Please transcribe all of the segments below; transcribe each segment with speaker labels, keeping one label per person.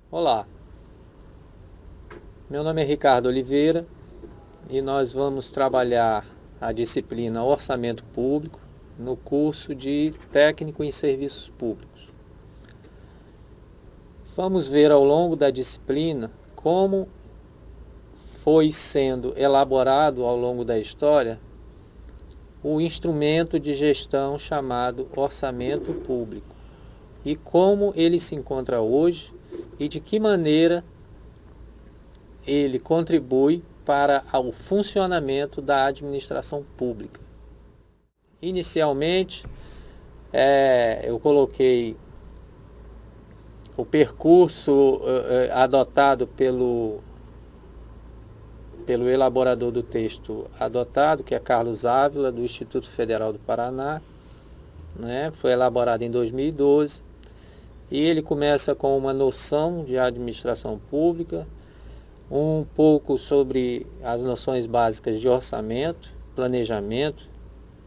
Speaker 1: Olá, meu nome é Ricardo Oliveira e nós vamos trabalhar a disciplina Orçamento Público no curso de Técnico em Serviços Públicos. Vamos ver ao longo da disciplina como foi sendo elaborado ao longo da história o instrumento de gestão chamado Orçamento Público e como ele se encontra hoje e de que maneira ele contribui para o funcionamento da administração pública. Inicialmente, eu coloquei o percurso adotado pelo elaborador do texto adotado, que é Carlos Ávila, do Instituto Federal do Paraná, né? Foi elaborado em 2012. E ele começa com uma noção de administração pública, um pouco sobre as noções básicas de orçamento, planejamento,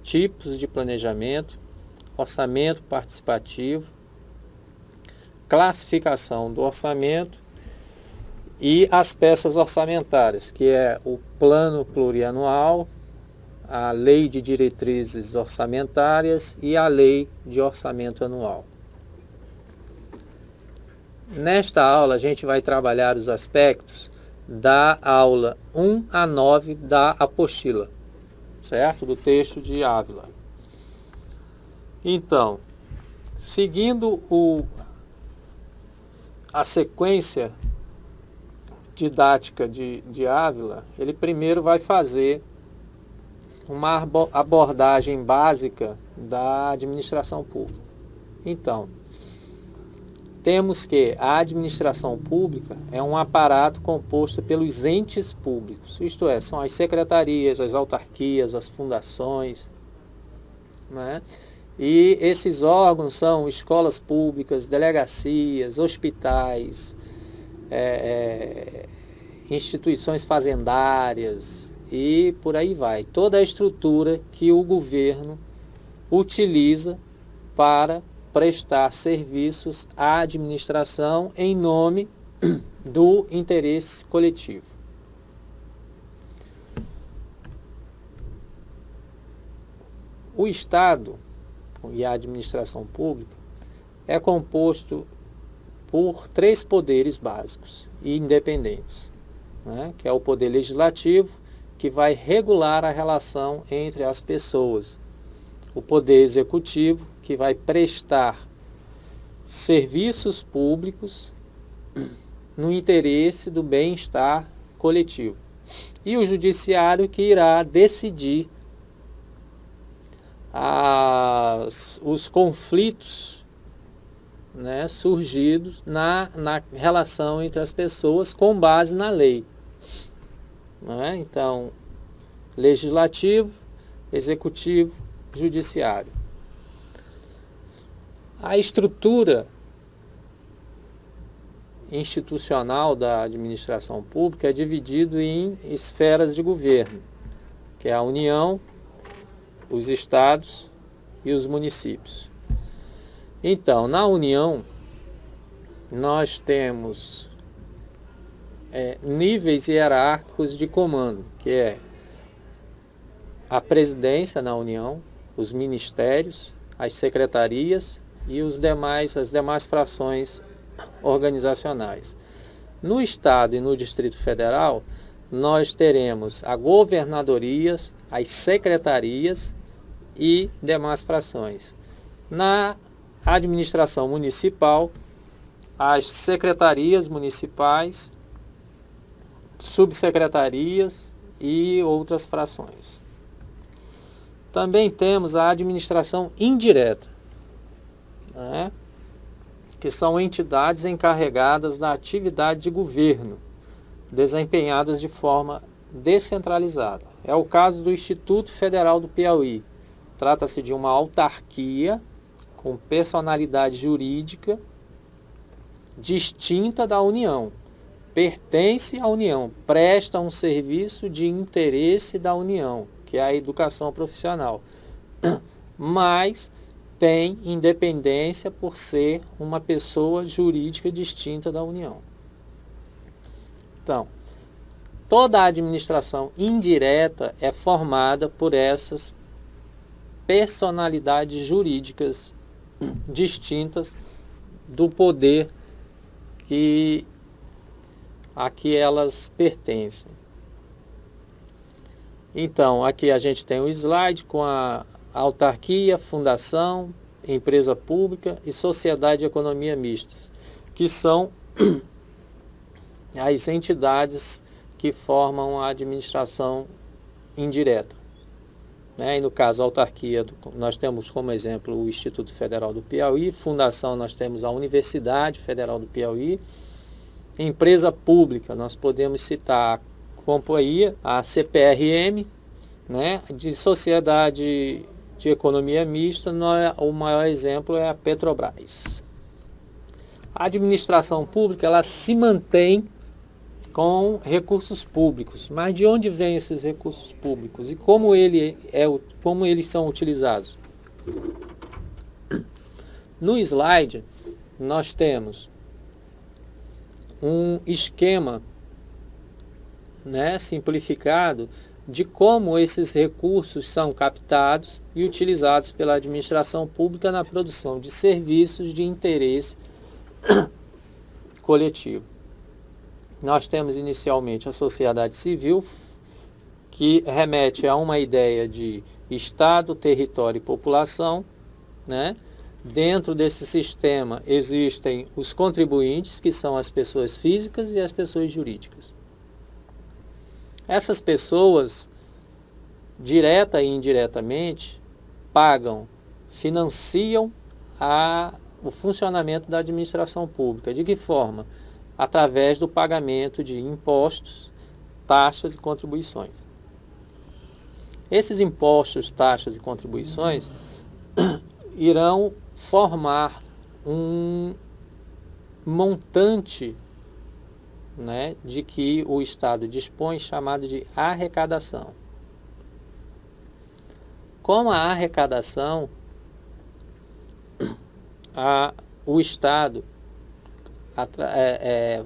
Speaker 1: tipos de planejamento, orçamento participativo, classificação do orçamento e as peças orçamentárias, que é o plano plurianual, a lei de diretrizes orçamentárias e a lei de orçamento anual. Nesta aula a gente vai trabalhar os aspectos da aula 1 a 9 da apostila, certo? Do texto de Ávila. Então, seguindo a sequência didática de Ávila, ele primeiro vai fazer uma abordagem básica da administração pública. Então, temos que a administração pública é um aparato composto pelos entes públicos, isto é, são as secretarias, as autarquias, as fundações, né? E esses órgãos são escolas públicas, delegacias, hospitais, instituições fazendárias e por aí vai. Toda a estrutura que o governo utiliza para prestar serviços à administração em nome do interesse coletivo. O Estado e a administração pública é composto por 3 poderes básicos e independentes, né? Que é o poder legislativo, que vai regular a relação entre as pessoas, o poder executivo, que vai prestar serviços públicos no interesse do bem-estar coletivo, e o judiciário, que irá decidir os conflitos, né, surgidos na relação entre as pessoas com base na lei, né? Então, legislativo, executivo, judiciário. A estrutura institucional da administração pública é dividida em esferas de governo, que é a União, os estados e os municípios. Então, na União, nós temos níveis hierárquicos de comando, que é a presidência na União, os ministérios, as secretarias e as demais frações organizacionais. No Estado e no Distrito Federal, nós teremos a governadorias, as secretarias e demais frações. Na administração municipal, as secretarias municipais, subsecretarias e outras frações. Também temos a administração indireta, né? Que são entidades encarregadas da atividade de governo, desempenhadas de forma descentralizada. É o caso do Instituto Federal do Piauí, Trata-se de uma autarquia com personalidade jurídica distinta da União. Pertence à União, presta um serviço de interesse da União, que é a educação profissional, mas tem independência por ser uma pessoa jurídica distinta da União. Então, toda a administração indireta é formada por essas personalidades jurídicas distintas do poder a que elas pertencem. Então, aqui a gente tem o slide com a autarquia, fundação, empresa pública e sociedade de economia mista, que são as entidades que formam a administração indireta. E no caso, a autarquia, nós temos como exemplo o Instituto Federal do Piauí, fundação nós temos a Universidade Federal do Piauí, empresa pública, nós podemos citar a companhia, a CPRM, de sociedade de economia mista, o maior exemplo é a Petrobras. A administração pública, ela se mantém com recursos públicos. Mas de onde vêm esses recursos públicos e como eles são utilizados? No slide, nós temos um esquema simplificado de como esses recursos são captados e utilizados pela administração pública na produção de serviços de interesse coletivo. Nós temos inicialmente a sociedade civil, que remete a uma ideia de Estado, território e população. Dentro desse sistema existem os contribuintes, que são as pessoas físicas e as pessoas jurídicas. Essas pessoas, direta e indiretamente, pagam, financiam o funcionamento da administração pública. De que forma? Através do pagamento de impostos, taxas e contribuições. Esses impostos, taxas e contribuições irão formar um montante de que o Estado dispõe, chamado de arrecadação. Com a arrecadação, o Estado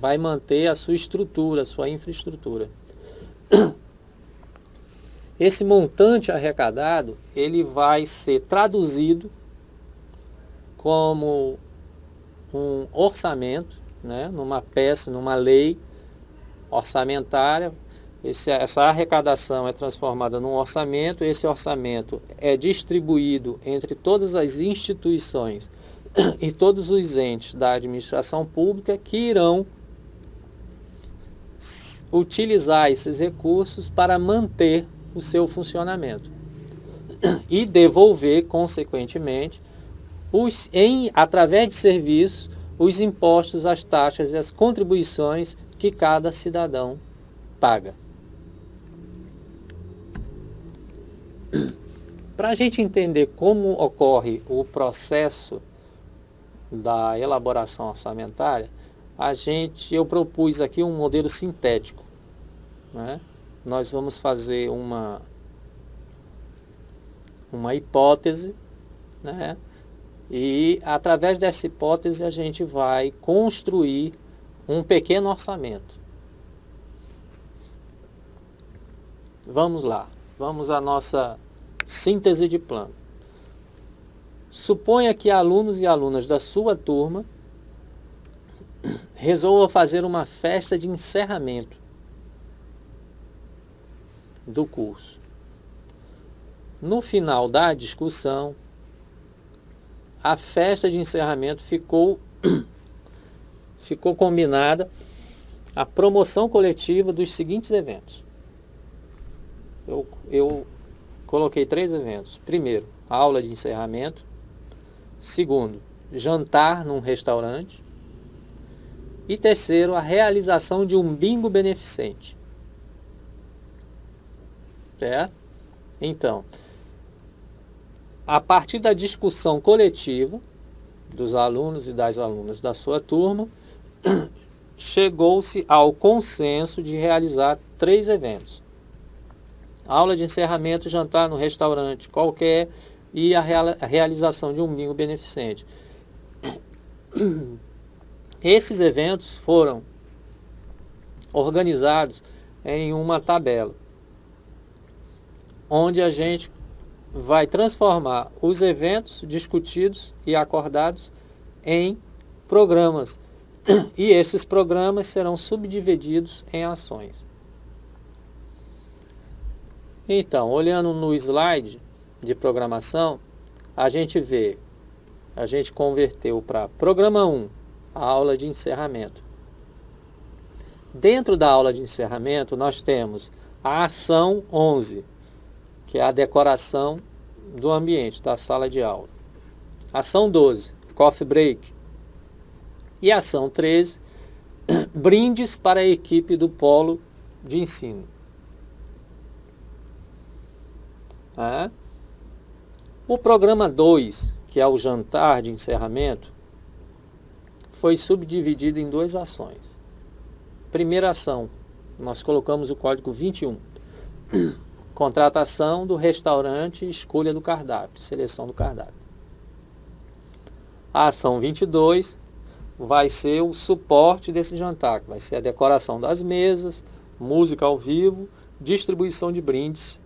Speaker 1: vai manter a sua estrutura, a sua infraestrutura. Esse montante arrecadado, ele vai ser traduzido como um orçamento, numa peça, numa lei orçamentária. Essa arrecadação é transformada num orçamento, esse orçamento é distribuído entre todas as instituições e todos os entes da administração pública, que irão utilizar esses recursos para manter o seu funcionamento e devolver, consequentemente, através de serviços, os impostos, as taxas e as contribuições que cada cidadão paga. Para a gente entender como ocorre o processo da elaboração orçamentária, eu propus aqui um modelo sintético. Nós vamos fazer uma hipótese, e através dessa hipótese a gente vai construir um pequeno orçamento. Vamos lá, vamos à nossa síntese de plano. Suponha que alunos e alunas da sua turma resolvam fazer uma festa de encerramento do curso. No final da discussão, a festa de encerramento ficou combinada a promoção coletiva dos seguintes eventos. Eu coloquei 3 eventos. Primeiro, a aula de encerramento. Segundo, jantar num restaurante. E terceiro, a realização de um bingo beneficente. Certo? Então, a partir da discussão coletiva dos alunos e das alunas da sua turma, chegou-se ao consenso de realizar 3 eventos. Aula de encerramento, jantar no restaurante qualquer e a realização de um bingo beneficente. Esses eventos foram organizados em uma tabela, onde a gente vai transformar os eventos discutidos e acordados em programas. E esses programas serão subdivididos em ações. Então, olhando no slide de programação, a gente converteu para programa 1, a aula de encerramento. Dentro da aula de encerramento, nós temos a ação 11, que é a decoração do ambiente, da sala de aula. Ação 12, coffee break. E ação 13, brindes para a equipe do polo de ensino. O programa 2, que é o jantar de encerramento, foi subdividido em 2 ações. Primeira ação, nós colocamos o código 21. Contratação do restaurante, escolha do cardápio, seleção do cardápio. A ação 22 vai ser o suporte desse jantar, que vai ser a decoração das mesas, música ao vivo, distribuição de brindes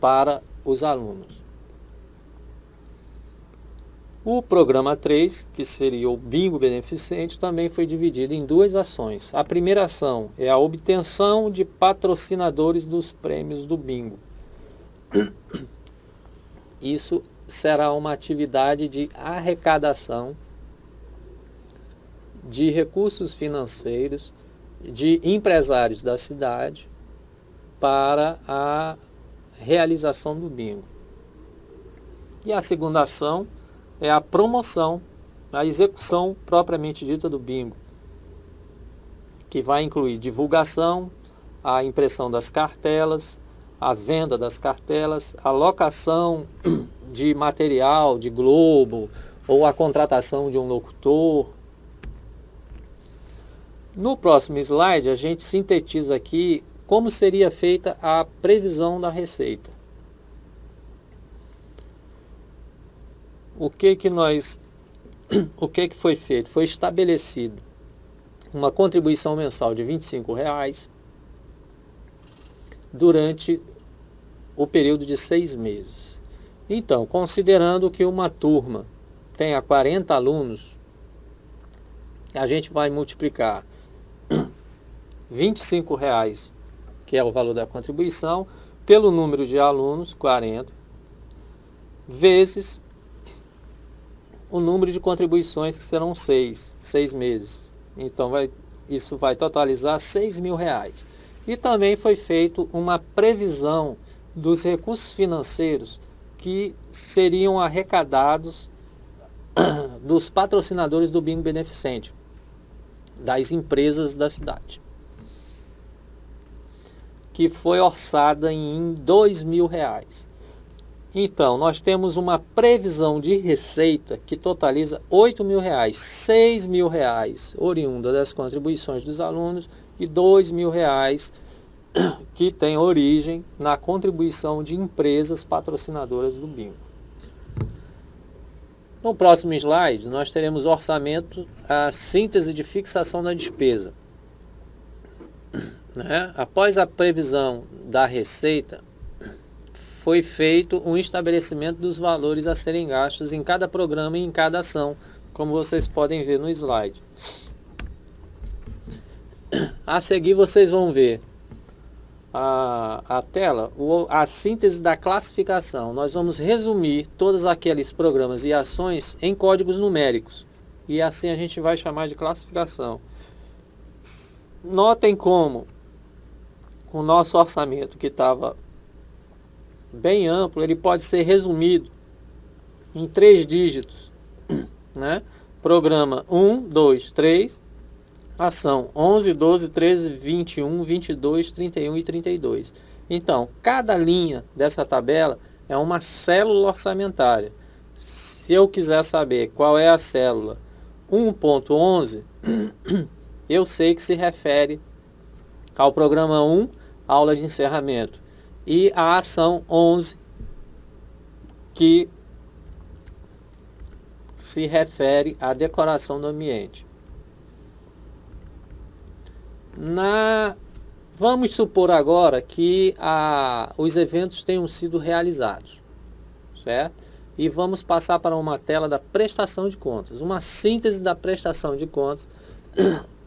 Speaker 1: para os alunos. O programa 3, que seria o bingo beneficente, também foi dividido em 2 ações. A primeira ação é a obtenção de patrocinadores dos prêmios do bingo. Isso será uma atividade de arrecadação de recursos financeiros de empresários da cidade para a realização do bingo. E a segunda ação é a promoção, a execução propriamente dita do bingo, que vai incluir divulgação, a impressão das cartelas, a venda das cartelas, a locação de material, de globo, ou a contratação de um locutor. No próximo slide, a gente sintetiza aqui como seria feita a previsão da receita. O que foi feito? Foi estabelecido uma contribuição mensal de R$ 25 durante o período de 6 meses. Então, considerando que uma turma tenha 40 alunos, a gente vai multiplicar R$ 25, que é o valor da contribuição, pelo número de alunos, 40, vezes o número de contribuições, que serão 6 meses. Então, isso vai totalizar R$ 6.000. E também foi feito uma previsão dos recursos financeiros que seriam arrecadados dos patrocinadores do bingo beneficente, das empresas da cidade, que foi orçada em R$ 2.000. Então, nós temos uma previsão de receita que totaliza R$ 8.000, R$ 6.000 oriunda das contribuições dos alunos e R$ 2.000 que tem origem na contribuição de empresas patrocinadoras do bingo. No próximo slide, nós teremos orçamento, a síntese de fixação da despesa. Após a previsão da receita, foi feito um estabelecimento dos valores a serem gastos em cada programa e em cada ação, como vocês podem ver no slide. A seguir vocês vão ver a tela, a síntese da classificação. Nós vamos resumir todos aqueles programas e ações em códigos numéricos, e assim a gente vai chamar de classificação. Notem como o nosso orçamento, que estava bem amplo, ele pode ser resumido em 3 dígitos, Programa 1, 2, 3, ação 11, 12, 13, 21, 22, 31 e 32. Então, cada linha dessa tabela é uma célula orçamentária. Se eu quiser saber qual é a célula 1.11, eu sei que se refere ao programa 1, aula de encerramento, e a ação 11, que se refere à decoração do ambiente. Vamos supor agora que os eventos tenham sido realizados, certo? E vamos passar para uma tela da prestação de contas, uma síntese da prestação de contas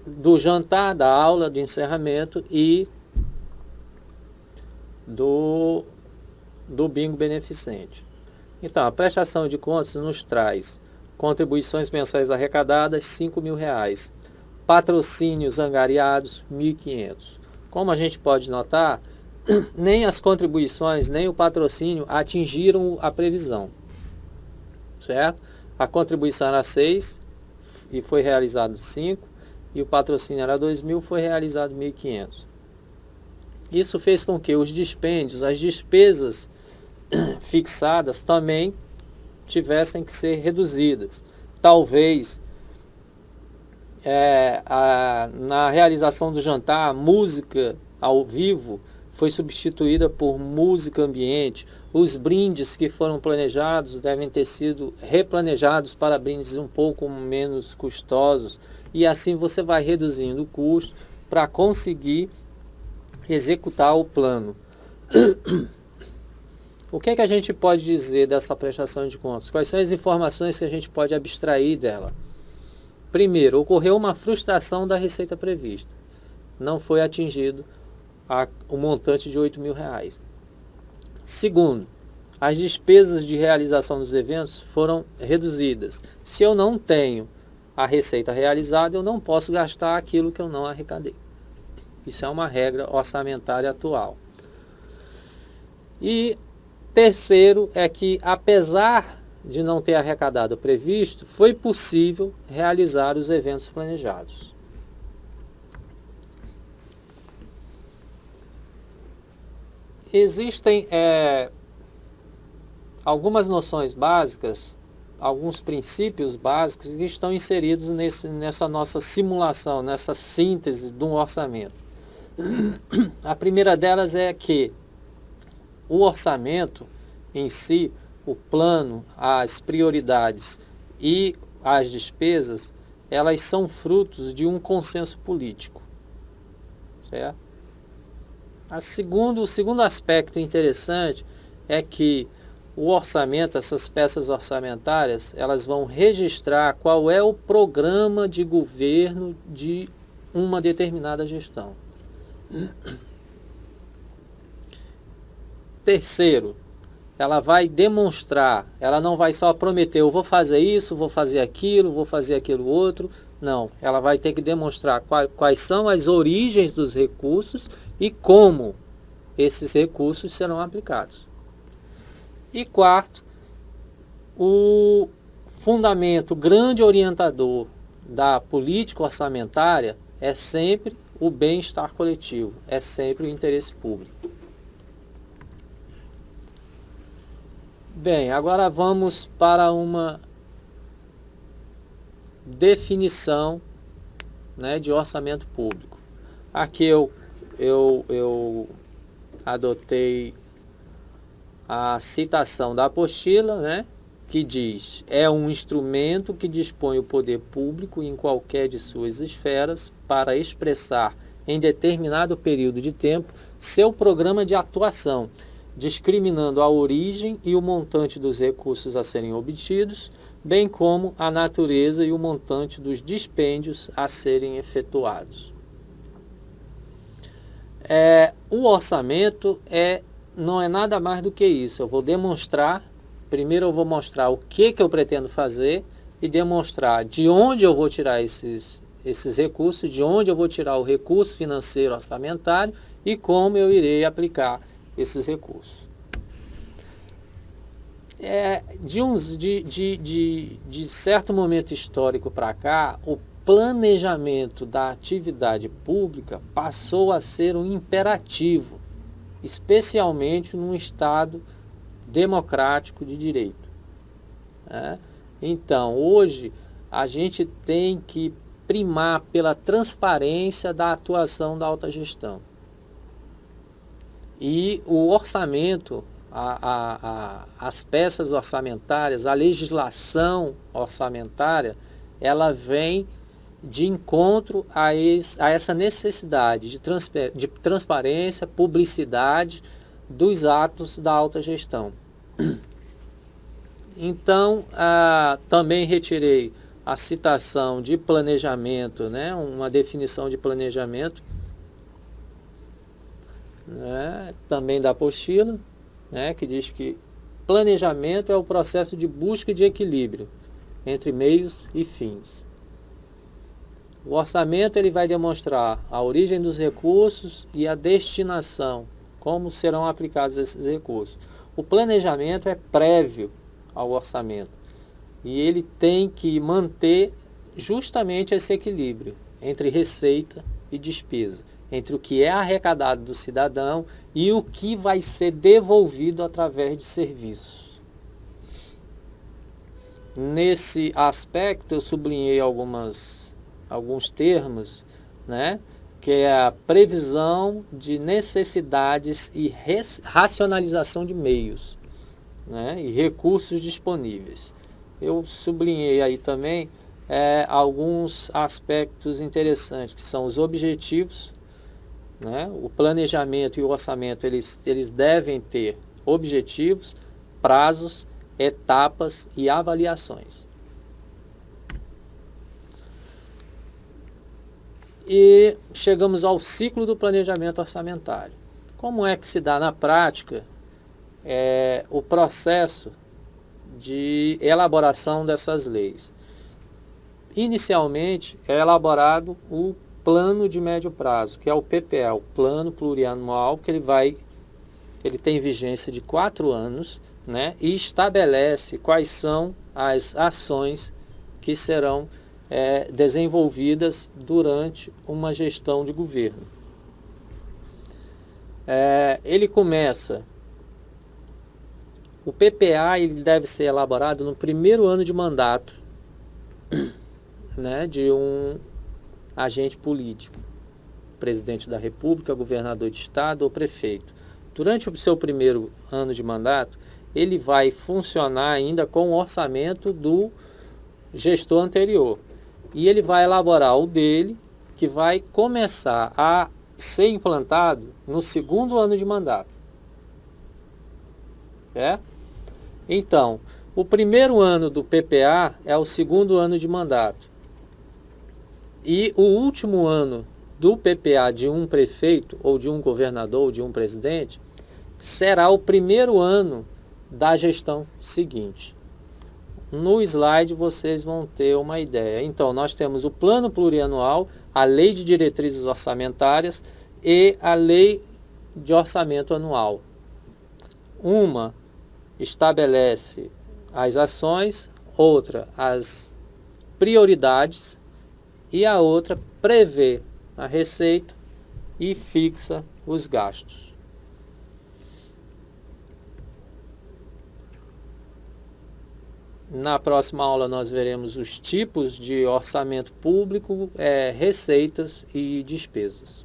Speaker 1: do jantar, da aula de encerramento e do bingo beneficente. Então, a prestação de contas nos traz contribuições mensais arrecadadas, R$5.000. Patrocínios angariados, 1.500. Como a gente pode notar, nem as contribuições, nem o patrocínio atingiram a previsão, certo? A contribuição era 6 e foi realizado 5, e o patrocínio era 2.000, foi realizado 1.500. Isso fez com que os dispêndios, as despesas fixadas também tivessem que ser reduzidas. Talvez na realização do jantar, a música ao vivo foi substituída por música ambiente. Os brindes que foram planejados devem ter sido replanejados para brindes um pouco menos custosos. E assim você vai reduzindo o custo para conseguir executar o plano. O que é que a gente pode dizer dessa prestação de contas? Quais são as informações que a gente pode abstrair dela? Primeiro, ocorreu uma frustração da receita prevista. Não foi atingido o montante de R$8.000. Segundo, as despesas de realização dos eventos foram reduzidas. Se eu não tenho a receita realizada, eu não posso gastar aquilo que eu não arrecadei. Isso é uma regra orçamentária atual. E terceiro é que, apesar de não ter arrecadado o previsto, foi possível realizar os eventos planejados. Existem algumas noções básicas, alguns princípios básicos que estão inseridos nessa nossa simulação, nessa síntese de um orçamento. A primeira delas é que o orçamento em si, o plano, as prioridades e as despesas, elas são frutos de um consenso político, certo? O segundo aspecto interessante é que o orçamento, essas peças orçamentárias, elas vão registrar qual é o programa de governo de uma determinada gestão. Terceiro, ela vai demonstrar, ela não vai só prometer, eu vou fazer isso, vou fazer aquilo outro. Não, ela vai ter que demonstrar quais são as origens dos recursos e como esses recursos serão aplicados. E quarto, o fundamento, grande orientador da política orçamentária é sempre o bem-estar coletivo, é sempre o interesse público. Bem, agora vamos para uma definição, né, de orçamento público. Aqui eu adotei a citação da apostila, né, que diz: é um instrumento que dispõe o poder público em qualquer de suas esferas para expressar em determinado período de tempo seu programa de atuação, discriminando a origem e o montante dos recursos a serem obtidos, bem como a natureza e o montante dos dispêndios a serem efetuados. O orçamento não é nada mais do que isso. Eu vou demonstrar, primeiro eu vou mostrar o que eu pretendo fazer e demonstrar de onde eu vou tirar esses recursos, de onde eu vou tirar o recurso financeiro orçamentário e como eu irei aplicar esses recursos. De certo momento histórico para cá, o planejamento da atividade pública passou a ser um imperativo, especialmente num estado democrático de direito. Né? Então, hoje, a gente tem que primar pela transparência da atuação da autogestão. E o orçamento, as peças orçamentárias, a legislação orçamentária, ela vem de encontro a essa necessidade de transparência, publicidade dos atos da autogestão. Então, também retirei a citação de planejamento, né, uma definição de planejamento, né, também da apostila, né, que diz que planejamento é o processo de busca de equilíbrio entre meios e fins. O orçamento ele vai demonstrar a origem dos recursos e a destinação, como serão aplicados esses recursos. O planejamento é prévio ao orçamento e ele tem que manter justamente esse equilíbrio entre receita e despesa, entre o que é arrecadado do cidadão e o que vai ser devolvido através de serviços. Nesse aspecto eu sublinhei alguns termos, né, que é a previsão de necessidades e racionalização de meios, né, e recursos disponíveis. Eu sublinhei aí também alguns aspectos interessantes, que são os objetivos, né, o planejamento e o orçamento, eles devem ter objetivos, prazos, etapas e avaliações. E chegamos ao ciclo do planejamento orçamentário. Como é que se dá na prática o processo de elaboração dessas leis? Inicialmente é elaborado o plano de médio prazo, que é o PPA, o plano plurianual, que ele tem vigência de 4 anos, né, e estabelece quais são as ações que serão desenvolvidas durante uma gestão de governo. Ele começa, o PPA ele deve ser elaborado no primeiro ano de mandato, né, de um agente político, presidente da República, governador de estado ou prefeito. Durante o seu primeiro ano de mandato, ele vai funcionar ainda com o orçamento do gestor anterior. E ele vai elaborar o dele, que vai começar a ser implantado no segundo ano de mandato. Então, o primeiro ano do PPA é o segundo ano de mandato. E o último ano do PPA de um prefeito, ou de um governador, ou de um presidente, será o primeiro ano da gestão seguinte. No slide vocês vão ter uma ideia. Então, nós temos o plano plurianual, a lei de diretrizes orçamentárias e a lei de orçamento anual. Uma estabelece as ações, outra as prioridades e a outra prevê a receita e fixa os gastos. Na próxima aula nós veremos os tipos de orçamento público, receitas e despesas.